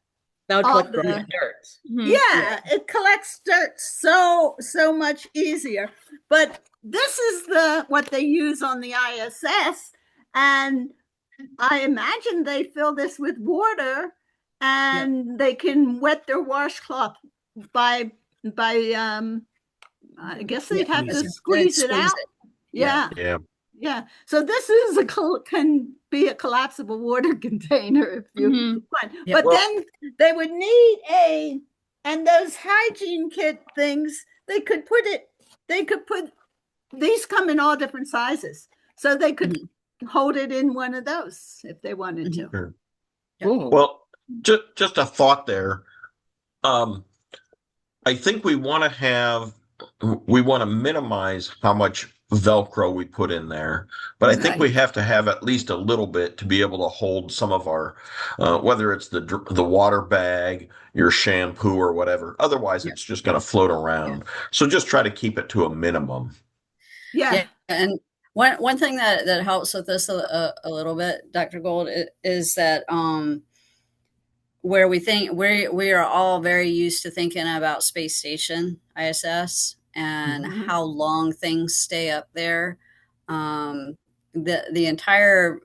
That would all collect the the- dirt. Yeah, it collects dirt so much easier. But this is what they use on the ISS, and I imagine they fill this with water, and they can wet their washcloth by I guess they'd have to squeeze it out. Yeah. Yeah. So this is can be a collapsible water container if you want. Yeah. But then they would need and those hygiene kit things, they could put these come in all different sizes. So they could hold it in one of those if they wanted to. Sure. Cool. Well, just a thought there. I think we want to minimize how much Velcro we put in there. But I think Okay. we have to have at least a little bit to be able to hold some of our, whether it's the water bag, your shampoo, or whatever. Otherwise, Yeah. it's just going to float around. So just try to keep it to a minimum. Yeah. Yeah, and one thing that helps with this a little bit, Dr. Gold, is that where we are all very used to thinking about space station ISS and Mhm. how long things stay up there. The entire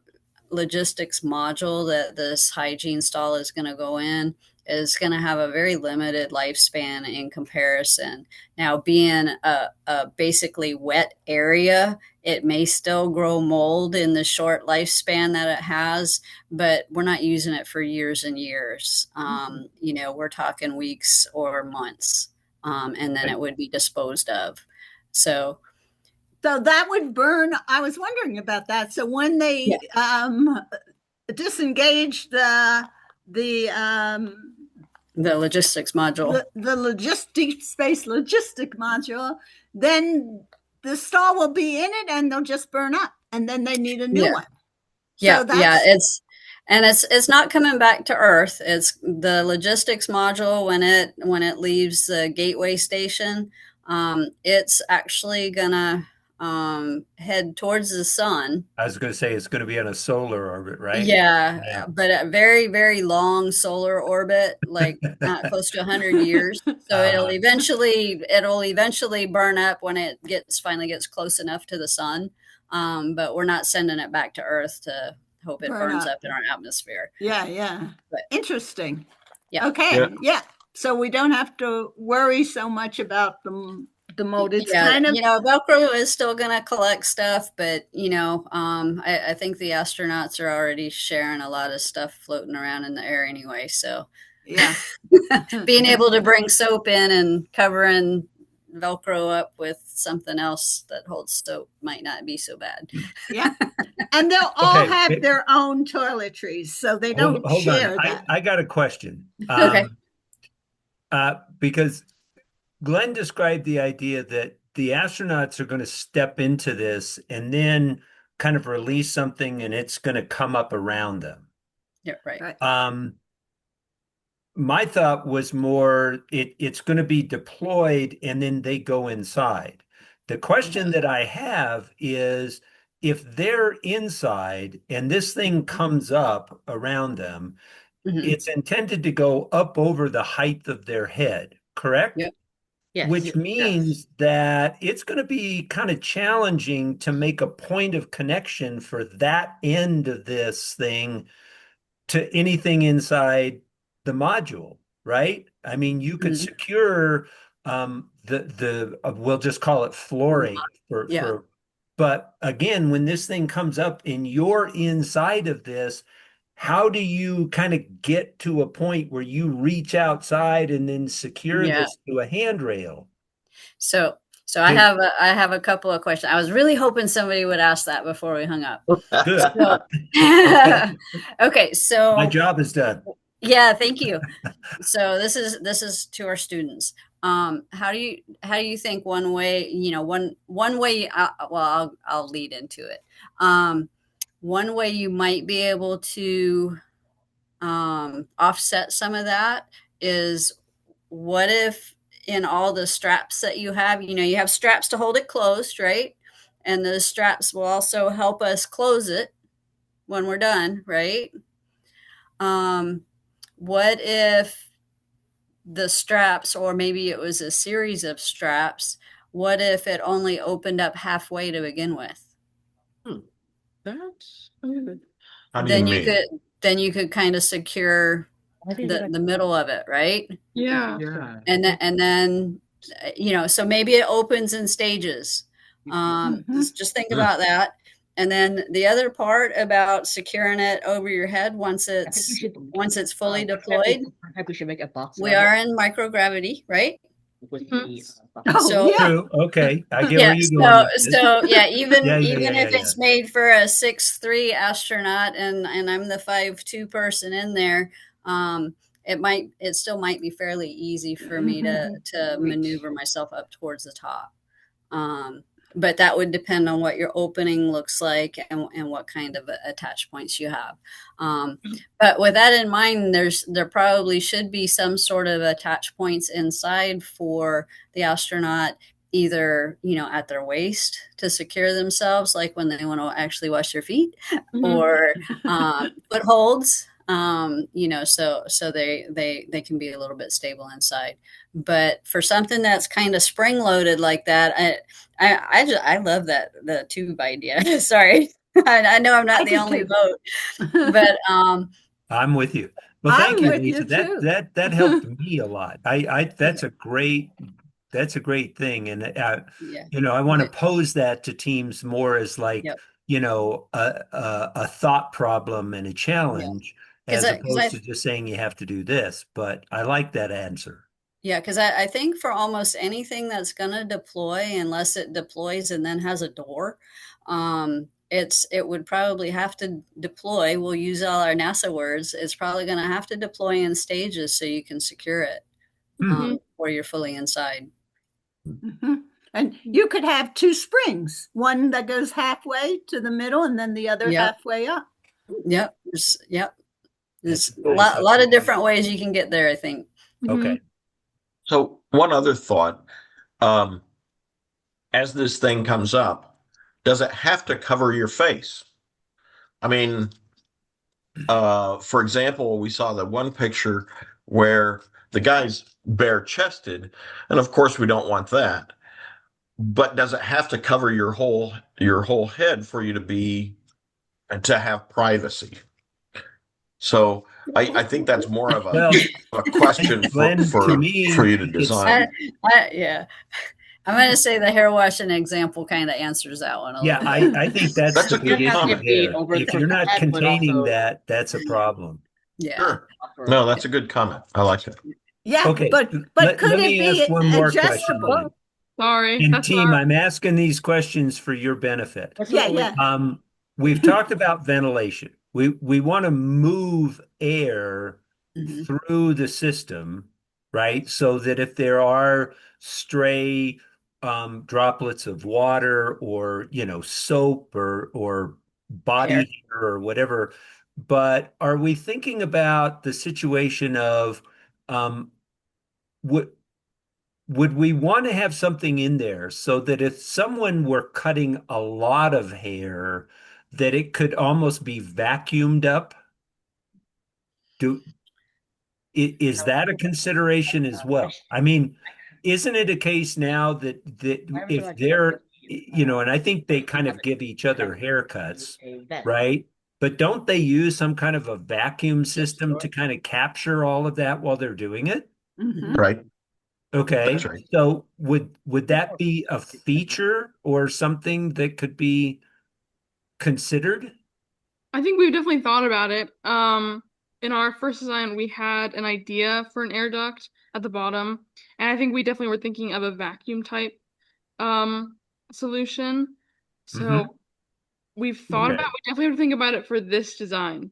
logistics module that this hygiene stall is going to go in is going to have a very limited lifespan in comparison. Now, being a basically wet area, it may still grow mold in the short lifespan that it has, but we're not using it for years and years. You know, we're talking weeks or months, and then it would be disposed of. So that would burn. I was wondering about that. So when they disengage the logistics module. The logistic module, then the stall will be in it and they'll just burn up, and then they need a new one. Yeah, it's not coming back to Earth. It's the logistics module when it leaves the gateway station. It's actually gonna head towards the sun. I was going to say it's going to be on a solar orbit, right? Yeah, but a very, very long solar orbit, like close to 100 years. So it'll eventually burn up when it finally gets close enough to the sun. But we're not sending it back to Earth to hope it burns up in our atmosphere. Yeah. But, interesting. Yeah. Okay. Yeah. So we don't have to worry so much about the mold. It's kind of, you know, Velcro is still going to collect stuff, but you know, I think the astronauts are already sharing a lot of stuff floating around in the air anyway. So yeah, being able to bring soap in and covering Velcro up with something else that holds soap might not be so bad. Yeah, and they'll all have their own toiletries, so they don't share that. I got a question. Okay. Because Glenn described the idea that the astronauts are going to step into this and then kind of release something and it's going to come up around them. Yeah, right. My thought was more it's going to be deployed and then they go inside. The question that I have is if they're inside and this thing comes up around them, it's intended to go up over the height of their head, correct? Yep. Yes. Which means that it's going to be kind of challenging to make a point of connection for that end of this thing to anything inside the module, right? I mean, you could secure we'll just call it flooring for but again, when this thing comes up and you're inside of this, how do you kind of get to a point where you reach outside and then secure this to a handrail? So I have a couple of questions. I was really hoping somebody would ask that before we hung up. Good. Okay, so my job is done. Yeah, thank you. So this is to our students. How do you think one way, you know, one way, I'll lead into it. One way you might be able to offset some of that is, what if in all the straps that you have, you know, you have straps to hold it closed, right? And the straps will also help us close it when we're done, right? What if the straps, or maybe it was a series of straps, what if it only opened up halfway to begin with? That's good. Then you could kind of secure the middle of it, right? Yeah. And then you know, so maybe it opens in stages. Just think about that. And then the other part about securing it over your head once it's fully deployed. I think we should make a box. We are in microgravity, right? True. Okay, I get where you're going. So yeah, even if it's made for a 6'3" astronaut and I'm the 5'2" person in there, it still might be fairly easy for me to maneuver myself up towards the top. but that would depend on what your opening looks like and what kind of attach points you have. But with that in mind, there probably should be some sort of attach points inside for the astronaut, either, at their waist to secure themselves, like when they want to actually wash their feet, or footholds, so they can be a little bit stable inside. But for something that's kind of spring loaded like that, I love the tube idea. Sorry. I know I'm not the only vote, but I'm with you. Well, thank you, Lisa. too. That helped me a lot. That's a great thing, and I want to pose that to teams more as like a thought problem and a challenge, as opposed to just saying you have to do this. But I like that answer. Yeah, because I think for almost anything that's going to deploy, unless it deploys and then has a door, it would probably have to deploy. We'll use all our NASA words. It's probably going to have to deploy in stages so you can secure it before you're fully inside. And you could have two springs, one that goes halfway to the middle and then the other halfway up. Yep. There's a lot of different ways you can get there, I think. Okay. So one other thought, as this thing comes up, does it have to cover your face? I mean, for example, we saw the one picture where the guy's bare chested, and of course we don't want that. But does it have to cover your whole head for you to have privacy? So I think that's more of a question for you to design. I'm going to say the hair washing example kind of answers that one. I think that's a good comment. If you're not containing that, that's a problem. Yeah. Sure. No, that's a good comment. I like it. Yeah. Okay. But could let it me be ask one more adjustable? question. Sorry. And team, I'm asking these questions for your benefit. Yeah. We've talked about ventilation. We want to move air through the system, right? So that if there are stray droplets of water or soap or body hair or whatever, but are we thinking about the situation of would we want to have something in there so that if someone were cutting a lot of hair, that it could almost be vacuumed up? Is that a consideration as well? I mean, isn't it a case now that if they're, and I think they kind of give each other haircuts, right? But don't they use some kind of a vacuum system to kind of capture all of that while they're doing it? Right. Okay. That's right. So would that be a feature or something that could be considered? I think we've definitely thought about it. In our first design, we had an idea for an air duct at the bottom, and I think we definitely were thinking of a vacuum type solution. So we've thought about. We definitely have to think about it for this design.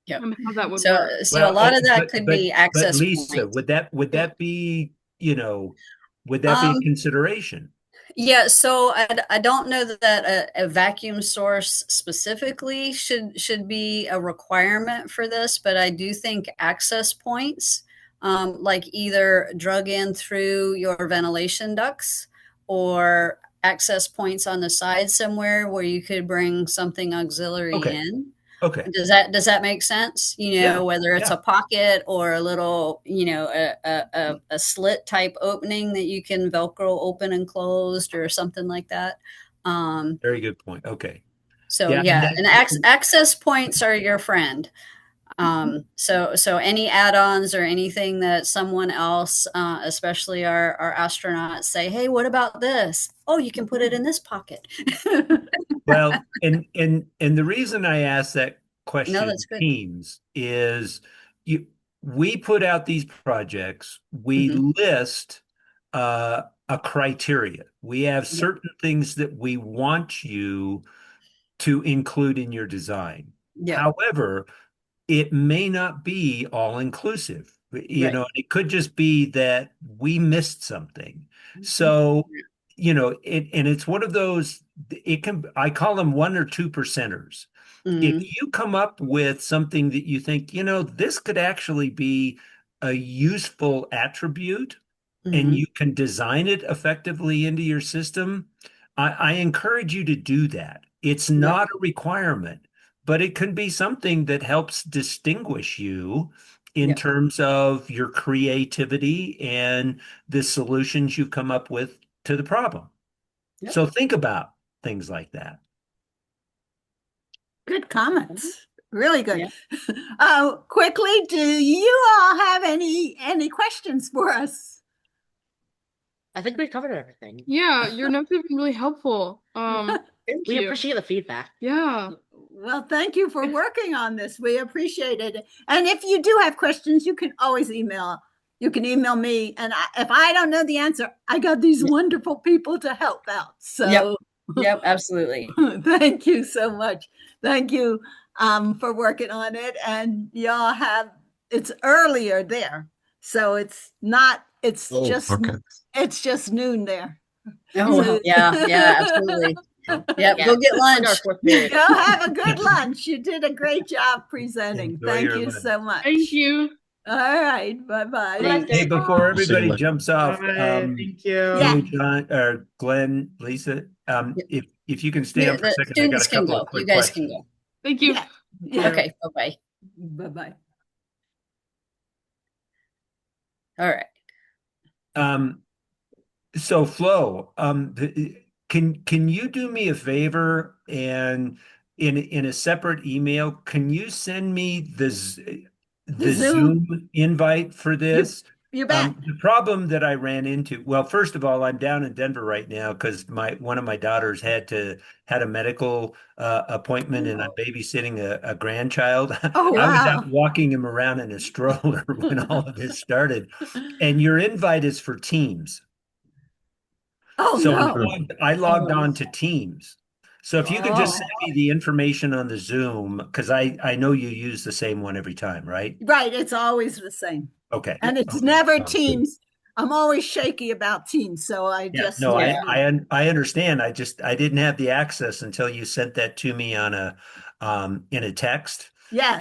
Yeah, how that would work. So a lot of that could be access. But Lisa, points. would that be would that be a consideration? Yeah, so I don't know that a vacuum source specifically should be a requirement for this, but I do think access points, like either drug in through your ventilation ducts or access points on the side somewhere where you could bring something auxiliary in. Okay. Does that make sense? Whether it's a pocket or a little, a slit type opening that you can Velcro open and closed or something like that. Very good point. Okay. So and access points are your friend. So any add-ons or anything that someone else, especially our astronauts, say, hey, what about this? Oh, you can put it in this pocket. Well, and the reason I asked that question to teams is we put out these projects, we list a criteria. We have certain things that we want you to include in your design. However, it may not be all inclusive. It could just be that we missed something. So and it's one of those, I call them 1 or 2 percenters. If you come up with something that you think, this could actually be a useful attribute and you can design it effectively into your system, I encourage you to do that. It's not a requirement, but it can be something that helps distinguish you in terms of your creativity and the solutions you've come up with to the problem. So think about things like that. Good comments. Really good. Quickly, do you all have any questions for us? I think we covered everything. Yeah, your notes have been really helpful. Thank We you. appreciate the feedback. Yeah. Well, thank you for working on this. We appreciate it. And if you do have questions, you can always email. You can email me. And if I don't know the answer, I got these wonderful people to help out. So Yep, absolutely. Thank you so much. Thank you for working on it. And y'all it's earlier there. So it's just noon there. Oh, So, yeah, absolutely. Yep, go get lunch. Go have a good lunch. You did a great job presenting. Enjoy Thank your you lunch. so much. Thank you. All right. Bye-bye. Hey, before everybody jumps off, Thank you. Yeah. John or Glenn, Lisa, if you can stay on for a second, I got Students a can couple go. of quick You guys questions. can go. Thank you. Yeah. Okay, bye-bye. Bye-bye. All right. So Flo, can you do me a favor and in a separate email, can you send me the Zoom invite for this? You bet. The problem that I ran into, well, first of all, I'm down in Denver right now because one of my daughters had a medical appointment and I'm babysitting a grandchild. Oh, I was wow. out walking him around in a stroller when all of this started. And your invite is for Teams. Oh, So no. I logged on to Teams. So if you could just send me the information on the Zoom, because I know you use the same one every time, right? Right. It's always the same. Okay. And it's Okay. never Sounds good. Teams. I'm always shaky about Teams. So I just. No, I understand. I didn't have the access until you sent that to me on in a text. Yeah.